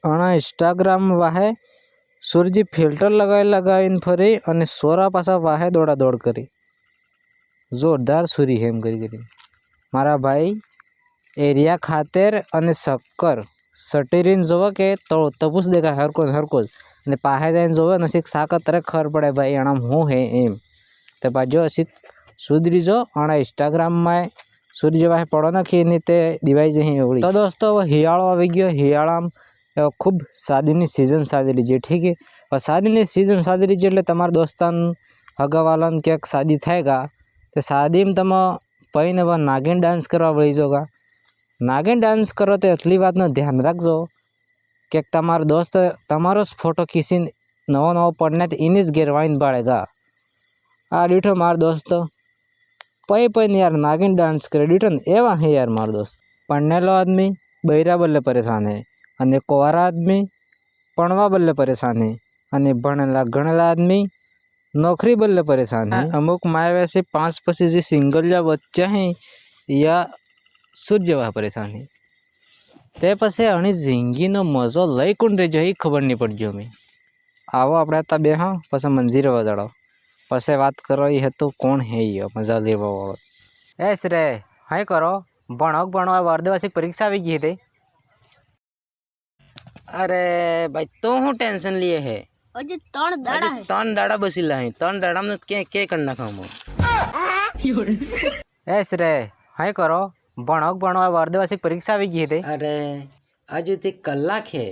આણા Instagram વાહે સૂરજી filter લગાવીને ફરી અને સોરા પાછા વાહે દોડ કરી જોરદાર સુરી હેમ કરી મારા ભાઈ એરિયા ખાતર અને શક્કર સટીરીને જોવે કે તપુસ દેખાય હરકો અને પાસે જઈને જોવે ને શીખ સાકત તરત ખબર પડે ભાઈ આણામ હું હે એમ તો બાજુ શીખ સુધરી જો આણા ઇન્સ્ટાગ્રામમાં સૂર્ય વાહે પડો નાખી ને તે દિવાળી જઈ એવડી તો દોસ્તો હવે હિયાળો આવી ગયો હિયાળામાં ખૂબ શાદીની સિઝન સાદેલી છે ઠીક છે શાદીની સિઝન સાદેલી છે એટલે તમારા દોસ્તાન હગાવાલાને ક્યાંક શાદી થાય ગા તો શાદીમાં તમે પૈને હવે નાગિન ડાન્સ કરવા વળી જો ગા નાગિન ડાન્સ કરો તો એટલી વાતનું ધ્યાન રાખજો કે તમારો દોસ્ત તમારો જ ફોટો ખીસીને નવો પડને તો એની જ ઘેરવાળીને બાળે ગા આ દીઠો મારો દોસ્ત પૈને યાર નાગિન ડાન્સ કરે દીઠો ને એવા હે યાર મારો દોસ્ત પढ़नेलो आदमी बहिरा बल्ले परेशान है અને कोवारा आदमी पढ़वा बल्ले परेशान है અને भणेला गणेला आदमी नौकरी बल्ले परेशान है। अमुक माए वैसे 5 પછી જે સિંગલ या बच्चा है या सूर्य वाह परेशान है તે પછી અણી જિંદગીનો મજો લઈ કોણ રહેજો એ ખબર નહીં પડજો મેં આવો આપણે હતા બે હા પછી મંજીર વજાડો પછી વાત કરો એ હતું કોણ હે મજા લેવા વાળો એસ રે હાય કરો ભણવા વારદેવાસી પરીક્ષા આવી ગઈ હતી अरे भाई तो हूँ टेंशन लिए है अजय 3 दाड़ा है 3 दाड़ा बसीला है 3 दाड़ा में क्या करना खाऊं એસ રે હાય કરો ભણવા વારદેવાસી પરીક્ષા આવી ગઈ હતી अरे आज ते कलाक है